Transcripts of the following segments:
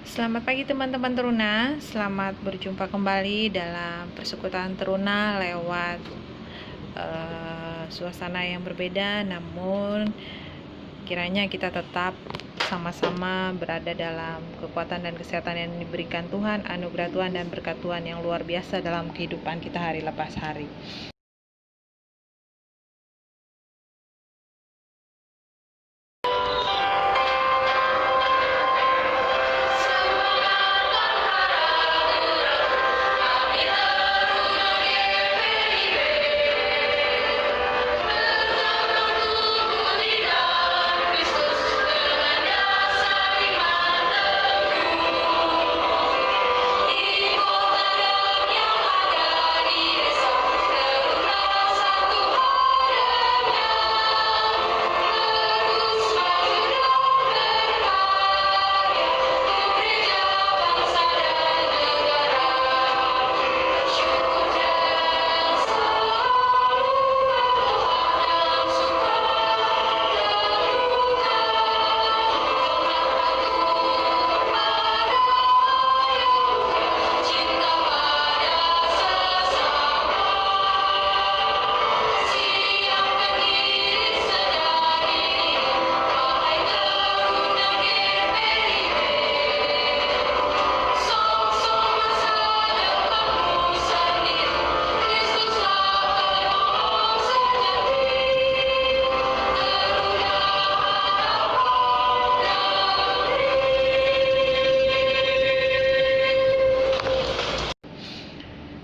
Selamat pagi teman-teman Teruna, selamat berjumpa kembali dalam persekutuan Teruna lewat suasana yang berbeda, namun kiranya kita tetap sama-sama berada dalam kekuatan dan kesehatan yang diberikan Tuhan, anugerah Tuhan dan berkat Tuhan yang luar biasa dalam kehidupan kita hari lepas hari.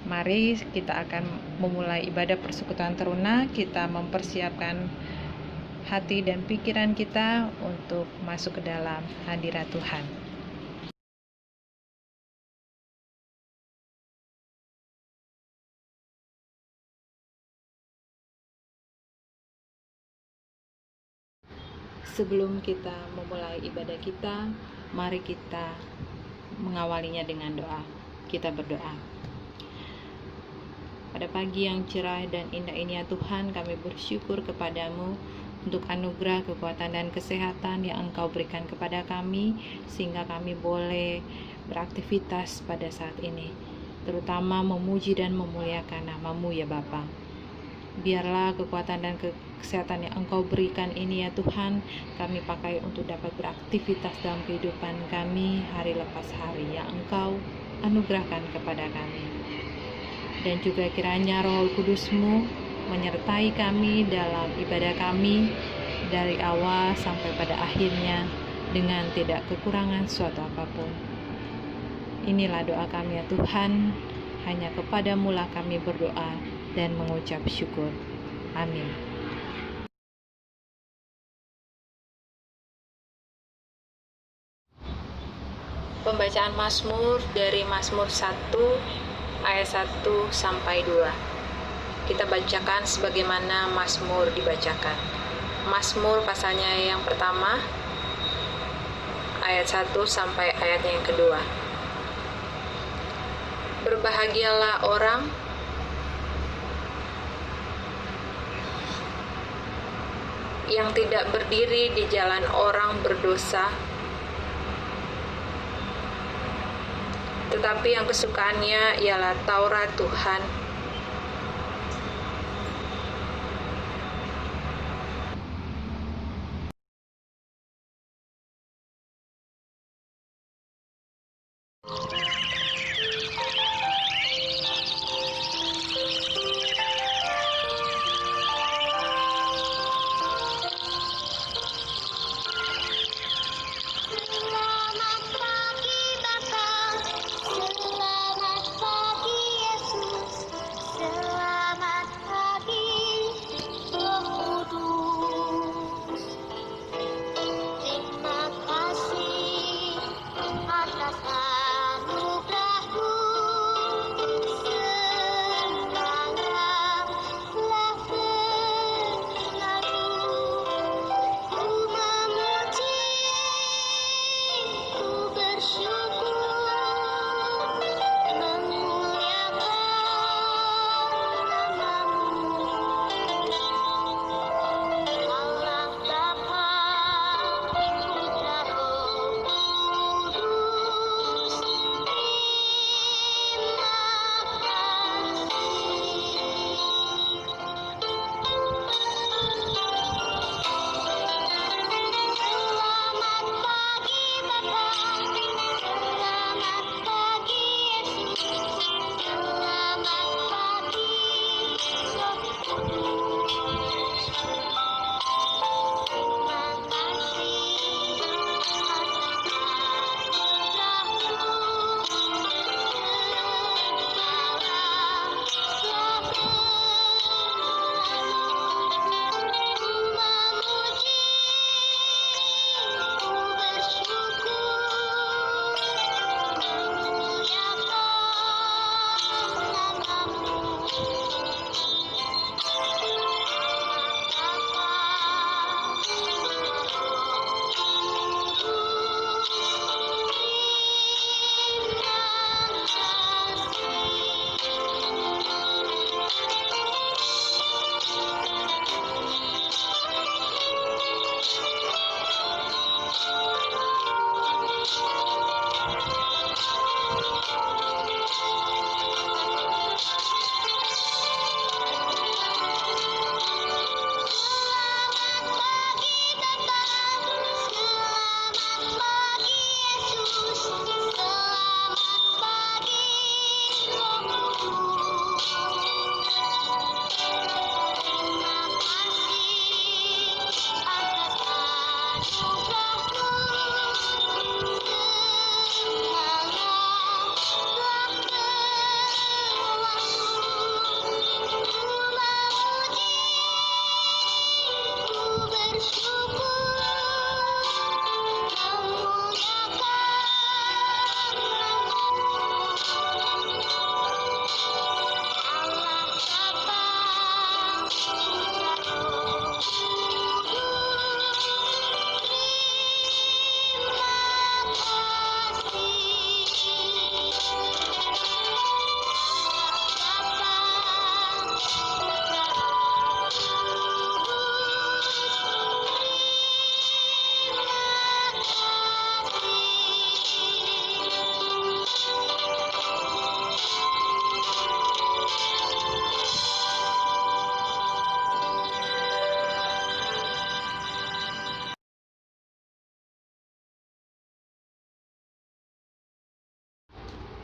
Mari kita akan memulai ibadah persekutuan Teruna. Kita mempersiapkan hati dan pikiran kita untuk masuk ke dalam hadirat Tuhan. Sebelum kita memulai ibadah kita, mari kita mengawalinya dengan doa. Kita berdoa. Pada pagi yang cerah dan indah ini ya Tuhan, kami bersyukur kepadamu untuk anugerah, kekuatan, dan kesehatan yang Engkau berikan kepada kami, sehingga kami boleh beraktivitas pada saat ini, terutama memuji dan memuliakan nama-Mu ya Bapa. Biarlah kekuatan dan kesehatan yang Engkau berikan ini ya Tuhan, kami pakai untuk dapat beraktivitas dalam kehidupan kami hari lepas hari yang Engkau anugerahkan kepada kami. Dan juga kiranya Roh Kudus-Mu menyertai kami dalam ibadah kami dari awal sampai pada akhirnya dengan tidak kekurangan suatu apapun. Inilah doa kami ya Tuhan, hanya kepada-Mu lah kami berdoa dan mengucap syukur. Amin. Pembacaan Mazmur dari Mazmur 1 ayat 1 sampai 2. Kita bacakan sebagaimana Mazmur dibacakan. Mazmur pasalnya yang pertama ayat 1 sampai ayat yang kedua. Berbahagialah orang yang tidak berdiri di jalan orang berdosa, tetapi yang kesukaannya ialah Taurat Tuhan.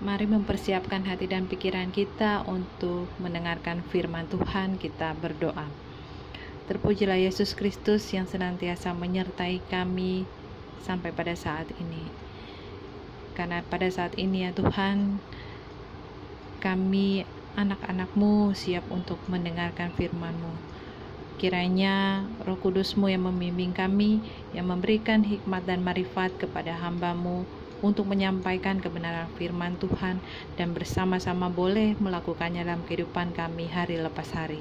Mari mempersiapkan hati dan pikiran kita untuk mendengarkan firman Tuhan. Kita berdoa. Terpujilah Yesus Kristus yang senantiasa menyertai kami sampai pada saat ini. Karena pada saat ini ya Tuhan, kami anak-anak-Mu siap untuk mendengarkan firman-Mu. Kiranya Roh Kudus-Mu yang membimbing kami, yang memberikan hikmat dan marifat kepada hamba-Mu untuk menyampaikan kebenaran firman Tuhan dan bersama-sama boleh melakukannya dalam kehidupan kami hari lepas hari.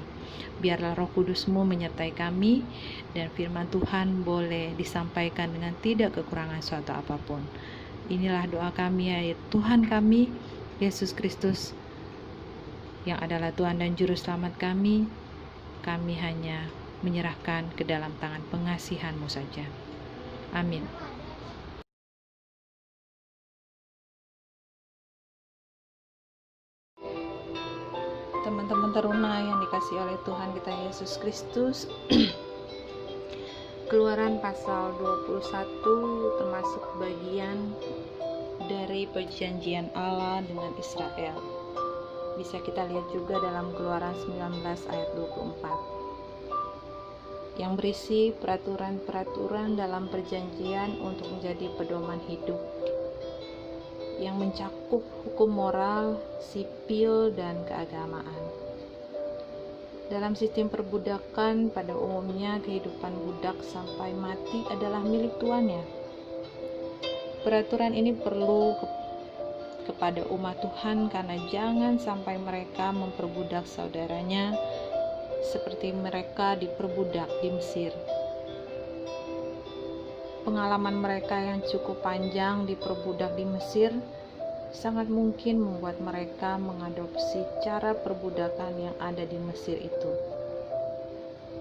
Biarlah Roh Kudus-Mu menyertai kami dan firman Tuhan boleh disampaikan dengan tidak kekurangan suatu apapun. Inilah doa kami ya Tuhan kami, Yesus Kristus, yang adalah Tuhan dan Juru Selamat kami. Kami hanya menyerahkan ke dalam tangan pengasihan-Mu saja. Amin. Teman-teman teruna yang dikasihi oleh Tuhan kita Yesus Kristus, Keluaran pasal 21 termasuk bagian dari perjanjian Allah dengan Israel. Bisa kita lihat juga dalam Keluaran 19 ayat 24 yang berisi peraturan-peraturan dalam perjanjian untuk menjadi pedoman hidup, yang mencakup hukum moral, sipil, dan keagamaan. Dalam sistem perbudakan, pada umumnya kehidupan budak sampai mati adalah milik tuannya. Peraturan ini perlu kepada umat Tuhan karena jangan sampai mereka memperbudak saudaranya seperti mereka diperbudak di Mesir. Pengalaman mereka yang cukup panjang diperbudak di Mesir sangat mungkin membuat mereka mengadopsi cara perbudakan yang ada di Mesir itu.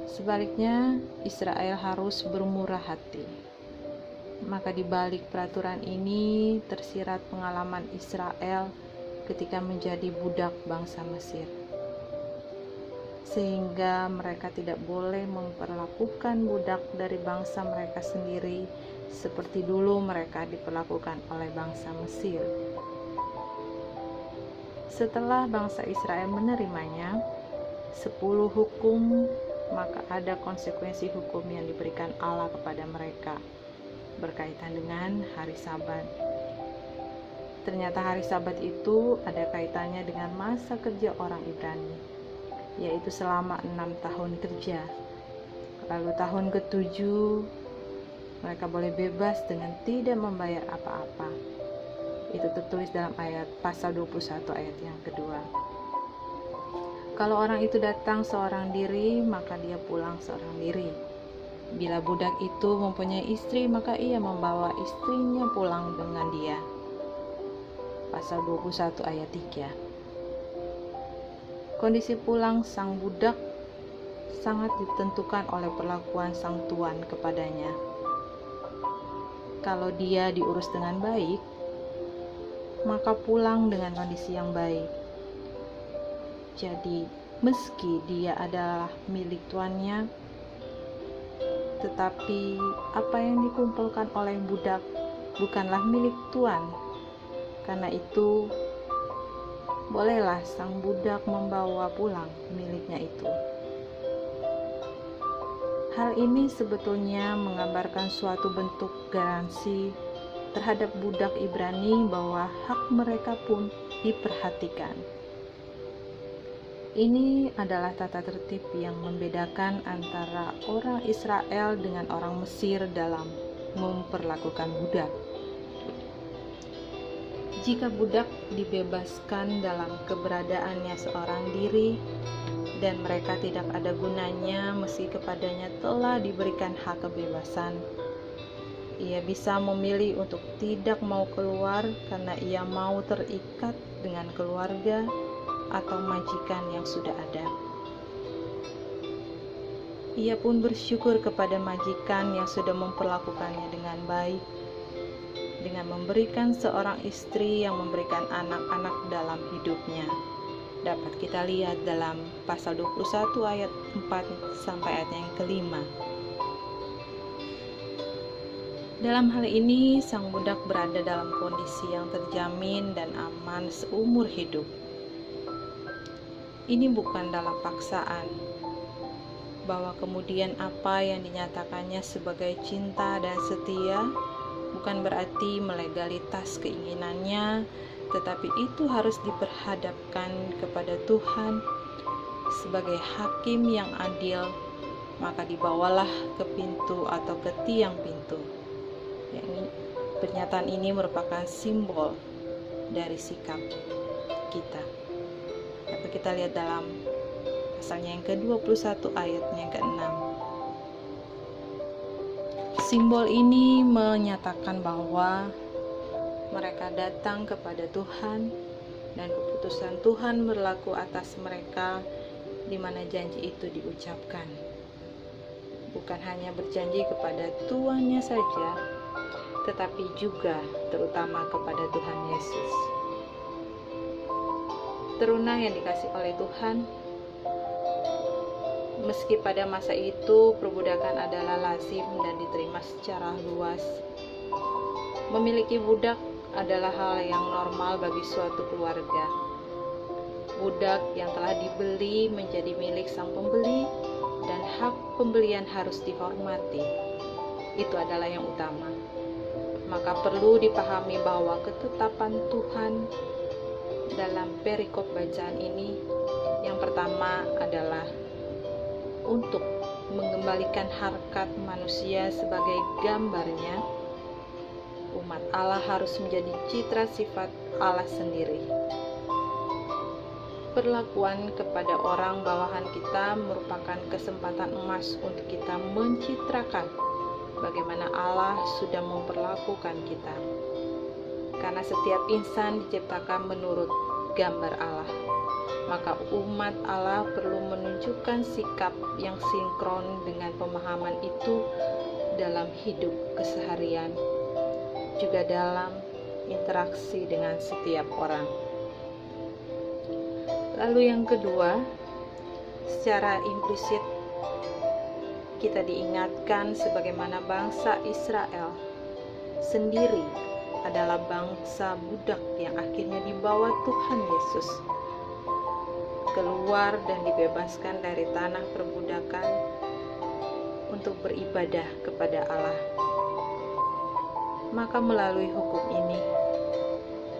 Sebaliknya, Israel harus bermurah hati. Maka di balik peraturan ini tersirat pengalaman Israel ketika menjadi budak bangsa Mesir, sehingga mereka tidak boleh memperlakukan budak dari bangsa mereka sendiri seperti dulu mereka diperlakukan oleh bangsa Mesir. Setelah bangsa Israel menerimanya 10 hukum, maka ada konsekuensi hukum yang diberikan Allah kepada mereka berkaitan dengan hari Sabat. Ternyata hari Sabat itu ada kaitannya dengan masa kerja orang Ibrani, yaitu selama 6 tahun kerja. Lalu tahun ke-7 mereka boleh bebas dengan tidak membayar apa-apa. Itu tertulis dalam ayat pasal 21 ayat yang kedua. Kalau orang itu datang seorang diri, maka dia pulang seorang diri. Bila budak itu mempunyai istri, maka ia membawa istrinya pulang dengan dia. Pasal 21 ayat 3. Kondisi pulang sang budak sangat ditentukan oleh perlakuan sang tuan kepadanya. Kalau dia diurus dengan baik, maka pulang dengan kondisi yang baik. Jadi, meski dia adalah milik tuannya, tetapi apa yang dikumpulkan oleh budak bukanlah milik tuan. Karena itu, bolehlah sang budak membawa pulang miliknya itu. Hal ini sebetulnya menggambarkan suatu bentuk garansi terhadap budak Ibrani bahwa hak mereka pun diperhatikan. Ini adalah tata tertib yang membedakan antara orang Israel dengan orang Mesir dalam memperlakukan budak. Jika budak dibebaskan dalam keberadaannya seorang diri dan mereka tidak ada gunanya meski kepadanya telah diberikan hak kebebasan, ia bisa memilih untuk tidak mau keluar karena ia mau terikat dengan keluarga atau majikan yang sudah ada. Ia pun bersyukur kepada majikan yang sudah memperlakukannya dengan baik, dengan memberikan seorang istri yang memberikan anak-anak dalam hidupnya. Dapat kita lihat dalam pasal 21 ayat 4 sampai ayat yang kelima. Dalam hal ini, sang budak berada dalam kondisi yang terjamin dan aman seumur hidup. Ini bukan dalam paksaan, bahwa kemudian apa yang dinyatakannya sebagai cinta dan setia bukan berarti melegalitas keinginannya, tetapi itu harus diperhadapkan kepada Tuhan sebagai hakim yang adil, maka dibawalah ke pintu atau ke tiang pintu. Pernyataan ini merupakan simbol dari sikap kita. Dapat kita lihat dalam pasalnya yang ke-21 ayatnya yang ke-6. Simbol ini menyatakan bahwa mereka datang kepada Tuhan dan keputusan Tuhan berlaku atas mereka di mana janji itu diucapkan. Bukan hanya berjanji kepada tuannya saja, tetapi juga terutama kepada Tuhan Yesus. Teruna yang dikasih oleh Tuhan, meski pada masa itu perbudakan adalah lazim dan diterima secara luas, memiliki budak adalah hal yang normal bagi suatu keluarga. Budak yang telah dibeli menjadi milik sang pembeli dan hak pembelian harus dihormati. Itu adalah yang utama. Maka perlu dipahami bahwa ketetapan Tuhan dalam perikop bacaan ini yang pertama adalah untuk mengembalikan harkat manusia sebagai gambarnya. Umat Allah harus menjadi citra sifat Allah sendiri. Perlakuan kepada orang bawahan kita merupakan kesempatan emas untuk kita mencitrakan bagaimana Allah sudah memperlakukan kita. Karena setiap insan diciptakan menurut gambar Allah, maka umat Allah perlu menunjukkan sikap yang sinkron dengan pemahaman itu dalam hidup keseharian, juga dalam interaksi dengan setiap orang. Lalu yang kedua, secara implisit kita diingatkan sebagaimana bangsa Israel sendiri adalah bangsa budak yang akhirnya dibawa Tuhan Yesus keluar dan dibebaskan dari tanah perbudakan untuk beribadah kepada Allah. Maka melalui hukum ini,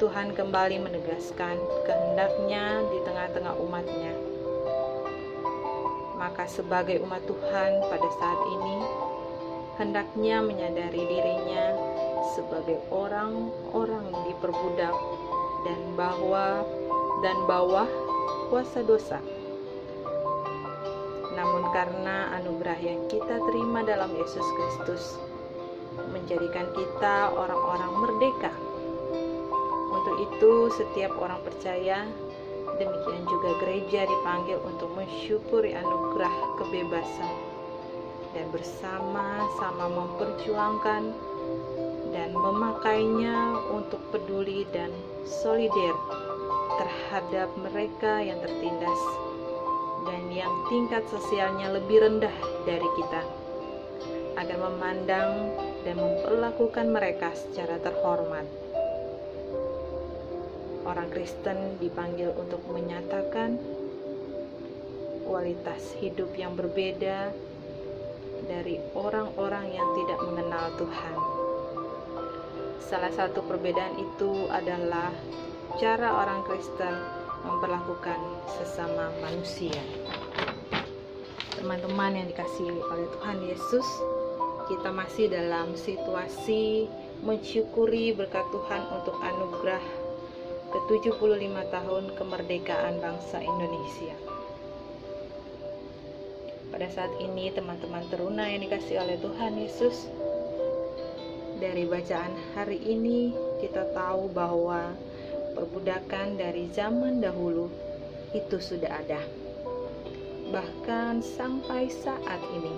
Tuhan kembali menegaskan kehendaknya di tengah-tengah umatnya. Maka sebagai umat Tuhan pada saat ini, hendaknya menyadari dirinya sebagai orang-orang diperbudak dan bawah kuasa dosa. Namun karena anugerah yang kita terima dalam Yesus Kristus menjadikan kita orang-orang merdeka. Untuk itu setiap orang percaya, demikian juga gereja dipanggil untuk mensyukuri anugerah kebebasan dan bersama-sama memperjuangkan dan memakainya untuk peduli dan solider terhadap mereka yang tertindas dan yang tingkat sosialnya lebih rendah dari kita, agar memandang dan memperlakukan mereka secara terhormat. Orang Kristen dipanggil untuk menyatakan kualitas hidup yang berbeda dari orang-orang yang tidak mengenal Tuhan. Salah satu perbedaan itu adalah cara orang Kristen memperlakukan sesama manusia. Teman-teman yang dikasihi oleh Tuhan Yesus, kita masih dalam situasi mensyukuri berkat Tuhan untuk anugerah ke-75 tahun kemerdekaan bangsa Indonesia. Pada saat ini teman-teman teruna yang dikasihi oleh Tuhan Yesus, dari bacaan hari ini kita tahu bahwa perbudakan dari zaman dahulu itu sudah ada. Bahkan sampai saat ini,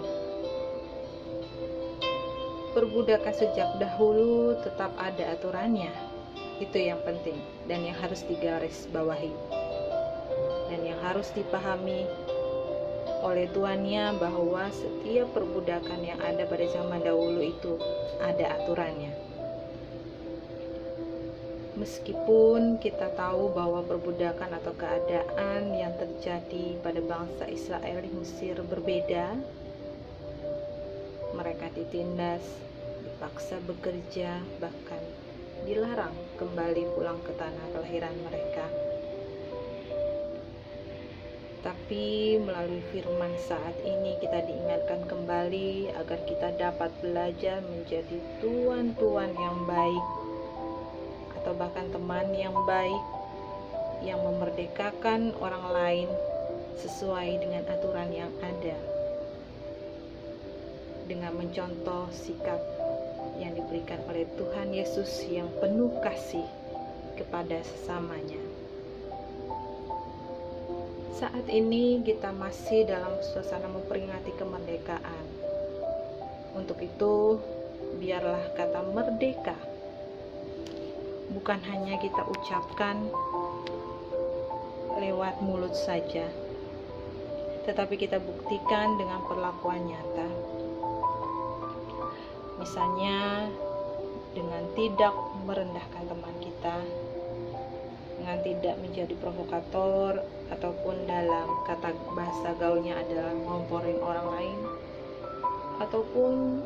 perbudakan sejak dahulu tetap ada aturannya. Itu yang penting dan yang harus digarisbawahi dan yang harus dipahami oleh tuannya, bahwa setiap perbudakan yang ada pada zaman dahulu itu ada aturannya. Meskipun kita tahu bahwa perbudakan atau keadaan yang terjadi pada bangsa Israel di Mesir berbeda, mereka ditindas, dipaksa bekerja, bahkan dilarang kembali pulang ke tanah kelahiran mereka. Tapi melalui firman saat ini kita diingatkan kembali agar kita dapat belajar menjadi tuan-tuan yang baik, atau bahkan teman yang baik, yang memerdekakan orang lain sesuai dengan aturan yang ada, dengan mencontoh sikap yang diberikan oleh Tuhan Yesus yang penuh kasih kepada sesamanya. Saat ini kita masih dalam suasana memperingati kemerdekaan. Untuk itu, biarlah kata merdeka bukan hanya kita ucapkan lewat mulut saja, tetapi kita buktikan dengan perlakuan nyata. Misalnya dengan tidak merendahkan teman kita, dengan tidak menjadi provokator, ataupun dalam kata bahasa gaulnya adalah ngomporin orang lain, ataupun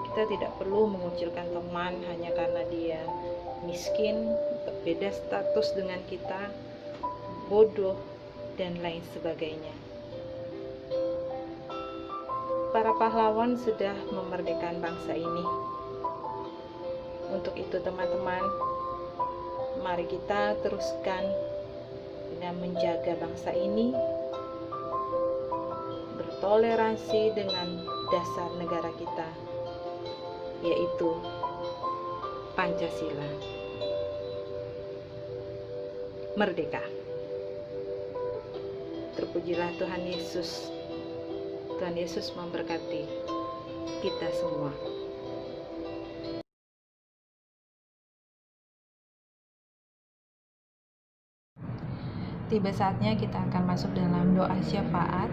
kita tidak perlu mengucilkan teman hanya karena dia miskin, beda status dengan kita, bodoh, dan lain sebagainya. Para pahlawan sudah memerdekakan bangsa ini. Untuk itu teman-teman, mari kita teruskan dan menjaga bangsa ini, bertoleransi dengan dasar negara kita, yaitu Pancasila. Merdeka. Terpujilah Tuhan Yesus. Tuhan Yesus memberkati kita semua. Tiba saatnya kita akan masuk dalam doa syafaat.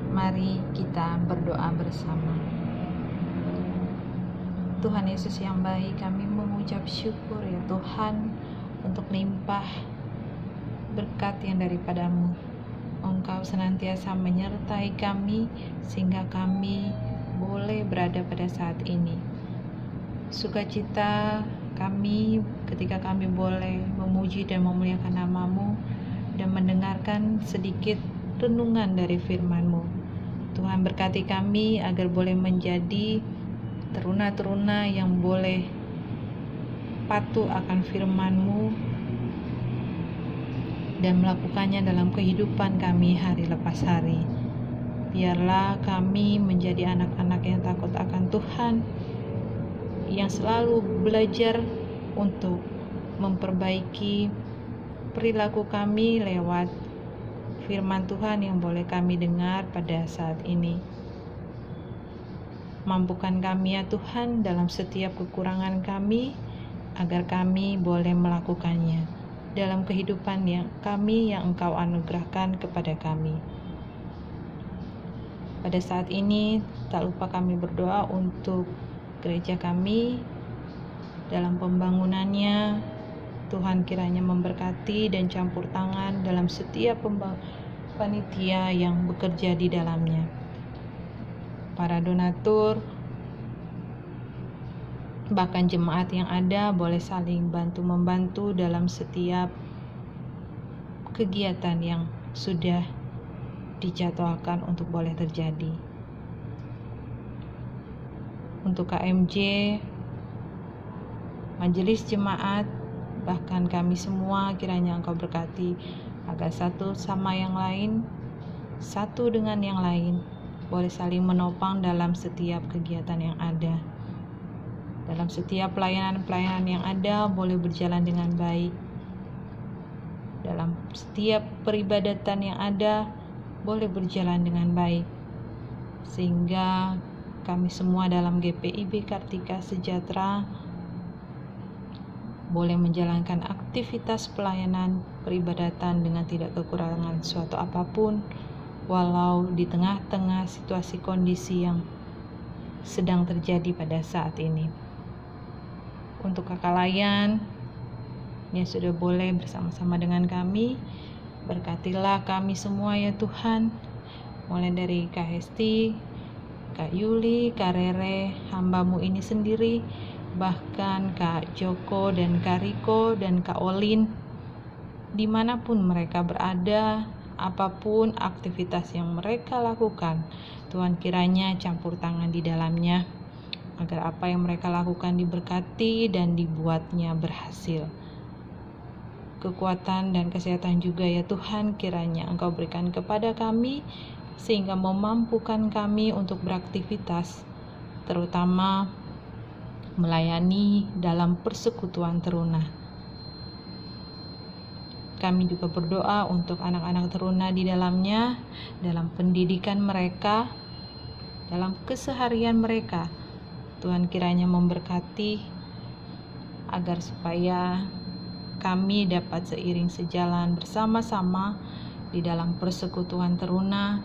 Mari kita berdoa bersama. Tuhan Yesus yang baik, kami mengucap syukur ya Tuhan untuk limpah berkat yang daripadamu. Engkau senantiasa menyertai kami sehingga kami boleh berada pada saat ini. Sukacita kami ketika kami boleh memuji dan memuliakan nama-Mu dan mendengarkan sedikit renungan dari firman-Mu. Tuhan berkati kami agar boleh menjadi teruna-teruna yang boleh patuh akan firman-Mu dan melakukannya dalam kehidupan kami hari lepas hari. Biarlah kami menjadi anak-anak yang takut akan Tuhan, yang selalu belajar untuk memperbaiki perilaku kami lewat firman Tuhan yang boleh kami dengar pada saat ini. Mampukan kami ya Tuhan dalam setiap kekurangan kami, agar kami boleh melakukannya dalam kehidupan yang Engkau anugerahkan kepada kami. Pada saat ini tak lupa kami berdoa untuk gereja kami dalam pembangunannya. Tuhan kiranya memberkati dan campur tangan dalam setiap panitia yang bekerja di dalamnya. Para donatur, bahkan jemaat yang ada boleh saling bantu-membantu dalam setiap kegiatan yang sudah dijadwalkan untuk boleh terjadi. Untuk KMJ, majelis jemaat, bahkan kami semua, kiranya Engkau berkati agar satu sama yang lain, satu dengan yang lain, boleh saling menopang dalam setiap kegiatan yang ada. Dalam setiap pelayanan-pelayanan yang ada boleh berjalan dengan baik. Dalam setiap peribadatan yang ada boleh berjalan dengan baik. Sehingga kami semua dalam GPIB Kartika Sejahtera boleh menjalankan aktivitas pelayanan peribadatan dengan tidak kekurangan suatu apapun, walau di tengah-tengah situasi kondisi yang sedang terjadi pada saat ini. Untuk kakak layan yang sudah boleh bersama-sama dengan kami, berkatilah kami semua ya Tuhan, mulai dari Kak Hesti, Kak Yuli, Kak Rere, hamba-Mu ini sendiri, bahkan Kak Joko dan Kak Riko dan Kak Olin, dimanapun mereka berada, apapun aktivitas yang mereka lakukan, Tuhan kiranya campur tangan di dalamnya, agar apa yang mereka lakukan diberkati dan dibuatnya berhasil. Kekuatan dan kesehatan juga ya Tuhan, kiranya Engkau berikan kepada kami, sehingga memampukan kami untuk beraktivitas, terutama melayani dalam persekutuan teruna. Kami juga berdoa untuk anak-anak teruna di dalamnya, dalam pendidikan mereka, dalam keseharian mereka. Tuhan kiranya memberkati agar supaya kami dapat seiring sejalan bersama-sama di dalam persekutuan teruna,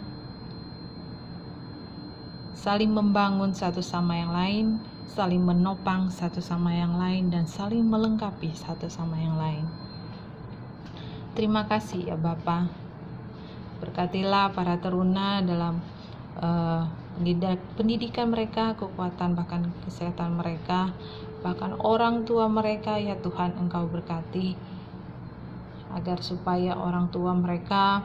saling membangun satu sama yang lain, saling menopang satu sama yang lain, dan saling melengkapi satu sama yang lain. Terima kasih ya Bapa. Berkatilah para teruna dalam pendidikan mereka, kekuatan bahkan kesehatan mereka, bahkan orang tua mereka ya Tuhan, Engkau berkati agar supaya orang tua mereka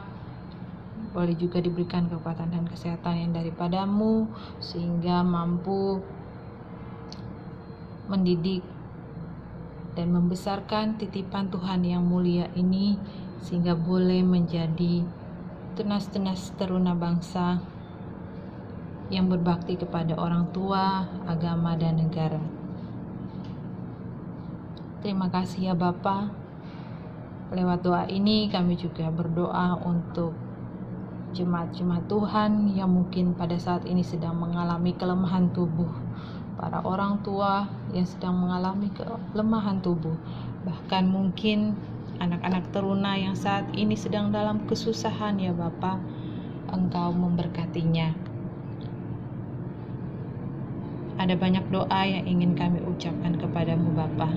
boleh juga diberikan kekuatan dan kesehatan yang daripada-Mu, sehingga mampu mendidik dan membesarkan titipan Tuhan yang mulia ini, sehingga boleh menjadi tunas-tunas teruna bangsa yang berbakti kepada orang tua, agama, dan negara. Terima kasih ya Bapa. Lewat doa ini kami juga berdoa untuk jemaat-jemaat Tuhan yang mungkin pada saat ini sedang mengalami kelemahan tubuh, para orang tua yang sedang mengalami kelemahan tubuh, bahkan mungkin anak-anak teruna yang saat ini sedang dalam kesusahan ya Bapa, Engkau memberkatinya. Ada banyak doa yang ingin kami ucapkan kepadamu Bapa,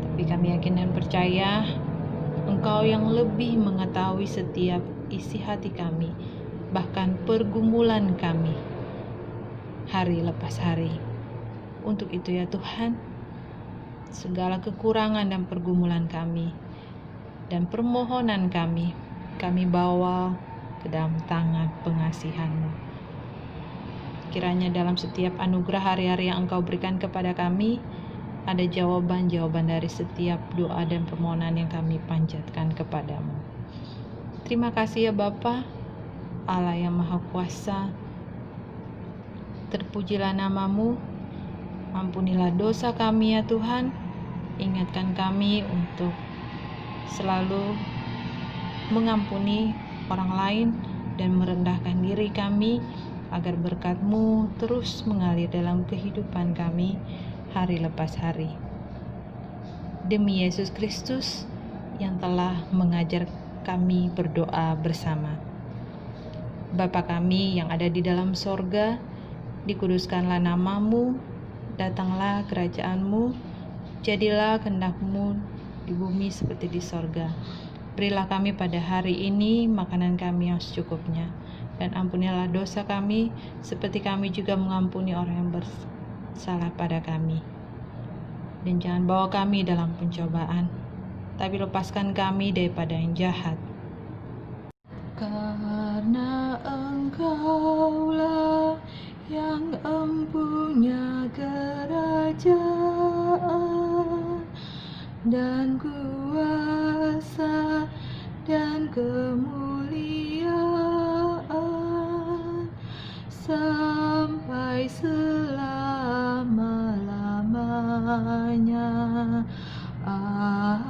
tapi kami yakin dan percaya Engkau yang lebih mengetahui setiap isi hati kami, bahkan pergumulan kami hari lepas hari. Untuk itu ya Tuhan, segala kekurangan dan pergumulan kami dan permohonan kami bawa ke dalam tangan pengasihan-Mu. Kiranya dalam setiap anugerah hari-hari yang Engkau berikan kepada kami, ada jawaban-jawaban dari setiap doa dan permohonan yang kami panjatkan kepadamu. Terima kasih ya Bapa, Allah yang Maha Kuasa. Terpujilah nama-Mu, ampunilah dosa kami ya Tuhan. Ingatkan kami untuk selalu mengampuni orang lain dan merendahkan diri kami, agar berkat-Mu terus mengalir dalam kehidupan kami hari lepas hari. Demi Yesus Kristus yang telah mengajar kami berdoa bersama. Bapa kami yang ada di dalam sorga, dikuduskanlah nama-Mu, datanglah kerajaan-Mu, jadilah kehendak-Mu di bumi seperti di sorga. Berilah kami pada hari ini makanan kami yang secukupnya, dan ampunilah dosa kami, seperti kami juga mengampuni orang yang bersalah pada kami. Dan jangan bawa kami dalam pencobaan, tapi lepaskan kami daripada yang jahat. karena Engkaulah yang empunya kerajaan dan kuasa dan kemuliaan sampai selama-lamanya. Amin.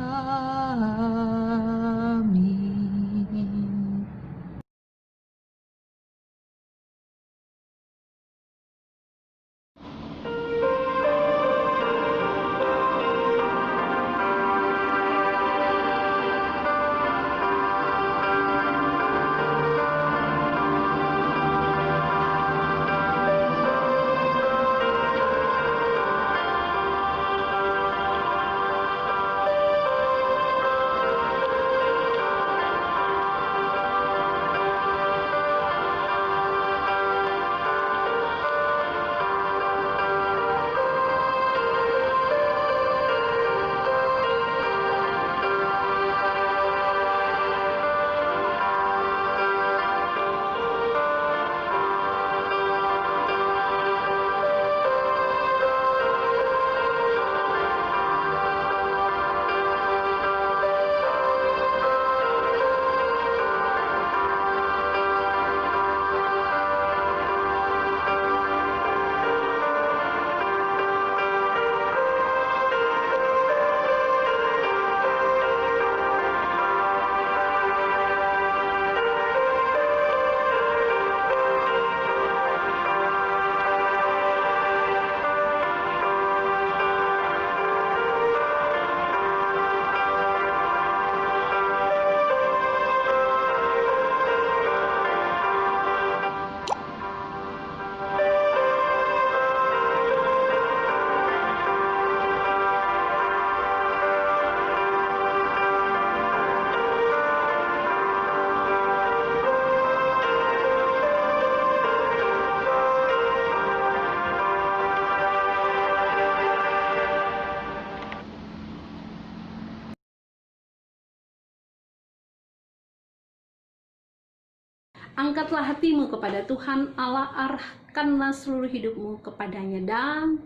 Angkatlah hatimu kepada Tuhan Allah, arahkanlah seluruh hidupmu kepadanya dan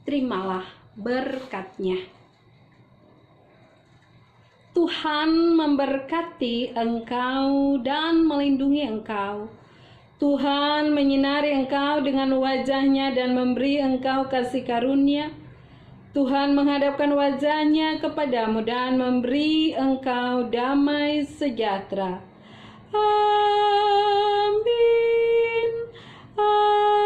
terimalah berkat-Nya. Tuhan memberkati engkau dan melindungi engkau. Tuhan menyinari engkau dengan wajah-Nya dan memberi engkau kasih karunia. Tuhan menghadapkan wajah-Nya kepadamu dan memberi engkau damai sejahtera. Amin. Amin.